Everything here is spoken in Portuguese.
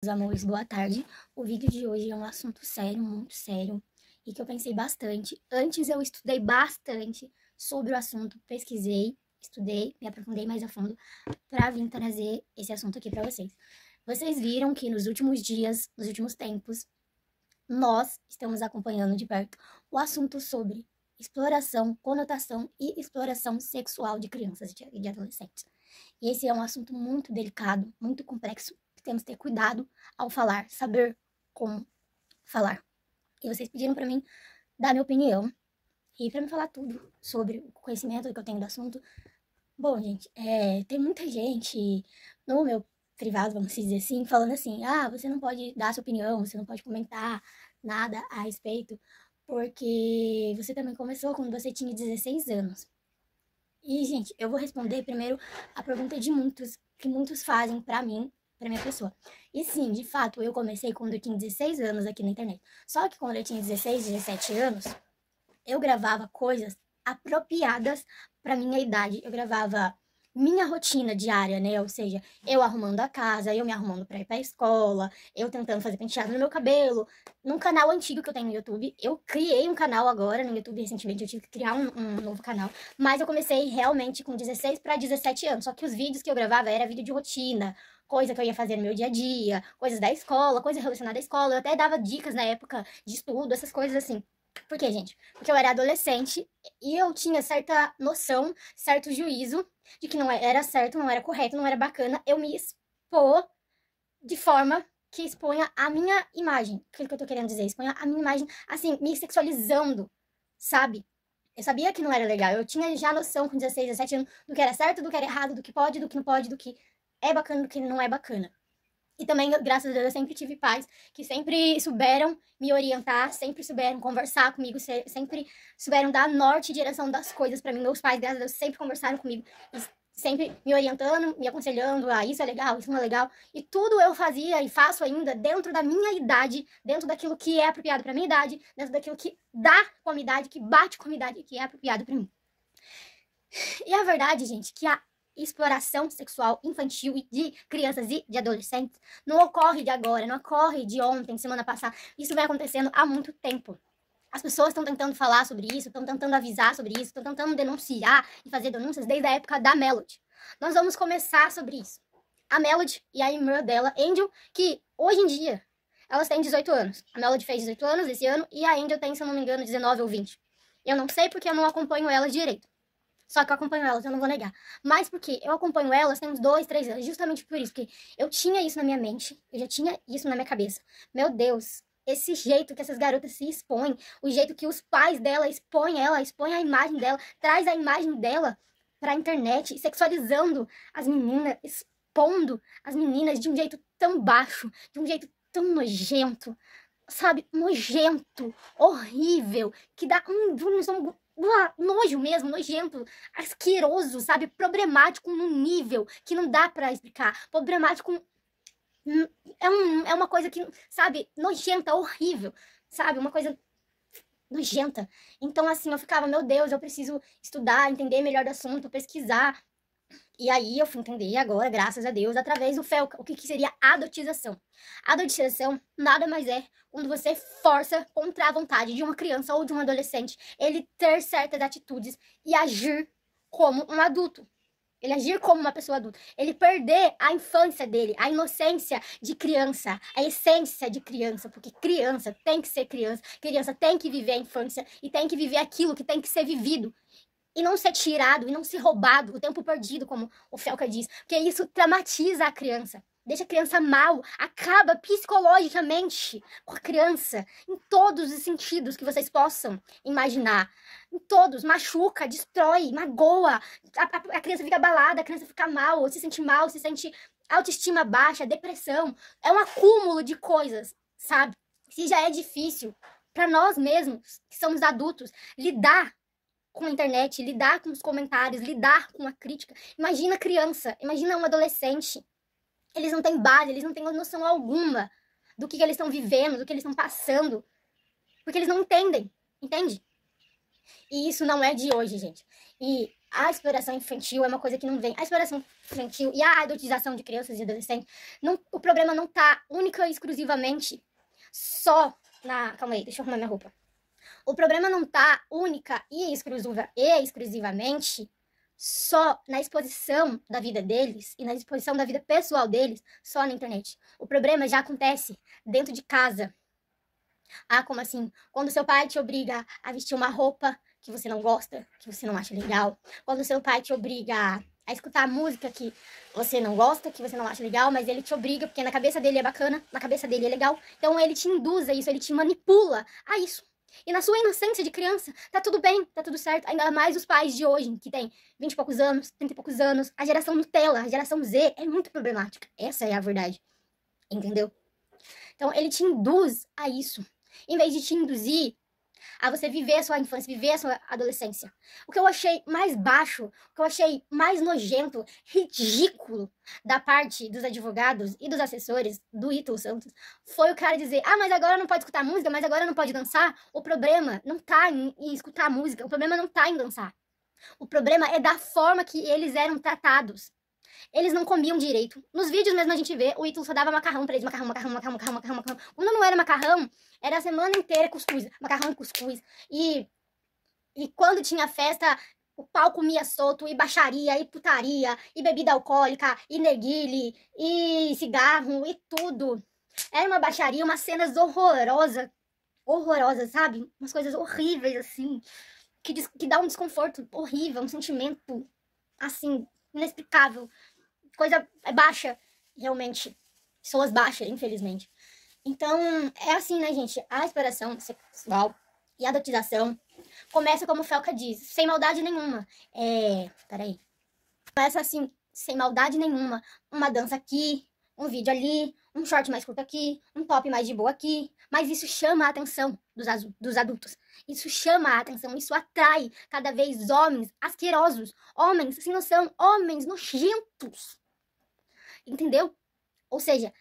Meus amores, boa tarde. O vídeo de hoje é um assunto sério, muito sério, e que eu pensei bastante. Antes eu estudei bastante sobre o assunto, pesquisei, estudei, me aprofundei mais a fundo para vir trazer esse assunto aqui para vocês. Vocês viram que nos últimos dias, nos últimos tempos, nós estamos acompanhando de perto o assunto sobre exploração, conotação e exploração sexual de crianças e de adolescentes. E esse é um assunto muito delicado, muito complexo, que temos que ter cuidado ao falar, saber como falar. E vocês pediram para mim dar minha opinião e para me falar tudo sobre o conhecimento que eu tenho do assunto. Bom, gente, tem muita gente no meu privado, vamos dizer assim, falando assim: ah, você não pode dar sua opinião, você não pode comentar nada a respeito, porque você também começou quando você tinha 16 anos. E, gente, eu vou responder primeiro a pergunta de muitos, que muitos fazem pra mim, pra minha pessoa. E sim, de fato, eu comecei quando eu tinha 16 anos aqui na internet. Só que quando eu tinha 16, 17 anos, eu gravava coisas apropriadas pra minha idade. Eu gravava minha rotina diária, né? Ou seja, eu arrumando a casa, eu me arrumando pra ir pra escola, eu tentando fazer penteado no meu cabelo. Num canal antigo que eu tenho no YouTube. Eu criei um canal agora no YouTube recentemente, eu tive que criar um novo canal. Mas eu comecei realmente com 16 para 17 anos. Só que os vídeos que eu gravava era vídeo de rotina, coisa que eu ia fazer no meu dia a dia, coisas da escola, coisa relacionada à escola. Eu até dava dicas na época de estudo, essas coisas assim. Por quê, gente? Porque eu era adolescente e eu tinha certa noção, certo juízo de que não era certo, não era correto, não era bacana eu me expor de forma que exponha a minha imagem. Aquilo que eu tô querendo dizer, exponha a minha imagem, assim, me sexualizando, sabe? Eu sabia que não era legal, eu tinha já noção com 16, 17 anos do que era certo, do que era errado, do que pode, do que não pode, do que é bacana, do que não é bacana. E também, graças a Deus, eu sempre tive pais que sempre souberam me orientar, sempre souberam conversar comigo, sempre souberam dar norte e direção das coisas pra mim. Meus pais, graças a Deus, sempre conversaram comigo, sempre me orientando, me aconselhando, isso é legal, isso não é legal. E tudo eu fazia e faço ainda dentro da minha idade, dentro daquilo que é apropriado pra minha idade, dentro daquilo que dá com a minha idade, que bate com a minha idade, que é apropriado pra mim. E a verdade, gente, que a exploração sexual infantil de crianças e de adolescentes não ocorre de agora, não ocorre de ontem, semana passada. Isso vem acontecendo há muito tempo. As pessoas estão tentando falar sobre isso, estão tentando avisar sobre isso, estão tentando denunciar e fazer denúncias desde a época da Melody. Nós vamos começar sobre isso. A Melody e a irmã dela, Angel, que hoje em dia elas têm 18 anos. A Melody fez 18 anos esse ano e a Angel tem, se eu não me engano, 19 ou 20. Eu não sei porque eu não acompanho elas direito. Só que eu acompanho elas, eu não vou negar. Mas porque eu acompanho elas tem uns 2, 3 anos. Justamente por isso, porque eu tinha isso na minha mente. Eu já tinha isso na minha cabeça. Meu Deus, esse jeito que essas garotas se expõem, o jeito que os pais dela expõem ela, expõem a imagem dela, traz a imagem dela pra internet, sexualizando as meninas, expondo as meninas de um jeito tão baixo, de um jeito tão nojento, sabe? Nojento, horrível, que dá um nojo mesmo, nojento, asqueroso, sabe? Problemático num nível que não dá pra explicar. Problemático é uma coisa que, sabe, nojenta, horrível, sabe? Uma coisa nojenta. Então, assim, eu ficava, meu Deus, eu preciso estudar, entender melhor do assunto, pesquisar. E aí eu fui entender agora, graças a Deus, através do FELCA, o que seria adotização. Adotização nada mais é quando você força contra a vontade de uma criança ou de um adolescente ele ter certas atitudes e agir como um adulto. Ele agir como uma pessoa adulta. Ele perder a infância dele, a inocência de criança, a essência de criança, porque criança tem que ser criança, criança tem que viver a infância e tem que viver aquilo que tem que ser vivido e não ser tirado, e não ser roubado, o tempo perdido, como o Felca diz, porque isso traumatiza a criança, deixa a criança mal, acaba psicologicamente com a criança, em todos os sentidos que vocês possam imaginar, em todos, machuca, destrói, magoa, a criança fica abalada, a criança fica mal, se sente autoestima baixa, depressão, é um acúmulo de coisas, sabe? Se já é difícil para nós mesmos, que somos adultos, lidar com a internet, lidar com os comentários, lidar com a crítica. Imagina criança, imagina um adolescente. Eles não têm base, eles não têm noção alguma do que eles estão vivendo, do que eles estão passando. Porque eles não entendem, entende? E isso não é de hoje, gente. E A exploração infantil é uma coisa que não vem. A exploração infantil e a adultização de crianças e adolescentes, o problema não tá única e exclusivamente só na... Calma aí, deixa eu arrumar minha roupa. O problema não tá única e exclusivamente só na exposição da vida deles e na exposição da vida pessoal deles só na internet. O problema já acontece dentro de casa. Ah, como assim? Quando seu pai te obriga a vestir uma roupa que você não gosta, que você não acha legal. Quando seu pai te obriga a escutar música que você não gosta, que você não acha legal, mas ele te obriga, porque na cabeça dele é bacana, na cabeça dele é legal. Então ele te induz a isso, ele te manipula a isso. E na sua inocência de criança, tá tudo bem, tá tudo certo. Ainda mais os pais de hoje, que tem 20 e poucos anos, 30 e poucos anos. A geração Nutella, a geração Z é muito problemática. Essa é a verdade. Entendeu? Então ele te induz a isso. Em vez de te induzir a você viver a sua infância, viver a sua adolescência. O que eu achei mais baixo, o que eu achei mais nojento, ridículo da parte dos advogados e dos assessores do Ítalo Santos foi o cara dizer: ah, mas agora não pode escutar música, mas agora não pode dançar. O problema não tá em escutar música, o problema não tá em dançar. O problema é da forma que eles eram tratados. Eles não comiam direito. Nos vídeos mesmo a gente vê, o Ítalo só dava macarrão pra eles. Macarrão, macarrão, macarrão, macarrão, macarrão, macarrão. Quando não era macarrão, era a semana inteira cuscuz. Macarrão e cuscuz. E quando tinha festa, o pau comia solto, e baixaria, e putaria, e bebida alcoólica, e narguilé, e cigarro, e tudo. Era uma baixaria, umas cenas horrorosas. Horrorosas, sabe? Umas coisas horríveis, assim. Que dá um desconforto horrível, um sentimento, assim, inexplicável. Coisa baixa, realmente. Pessoas baixas, infelizmente. Então, é assim, né, gente? A exploração sexual e a adultização começa, como o Felca diz, sem maldade nenhuma. Peraí. Começa assim, sem maldade nenhuma. Uma dança aqui, um vídeo ali, um short mais curto aqui, um top mais de boa aqui. Mas isso chama a atenção dos adultos. Isso chama a atenção, isso atrai cada vez homens asquerosos, homens sem noção, homens nojentos. Entendeu? Ou seja,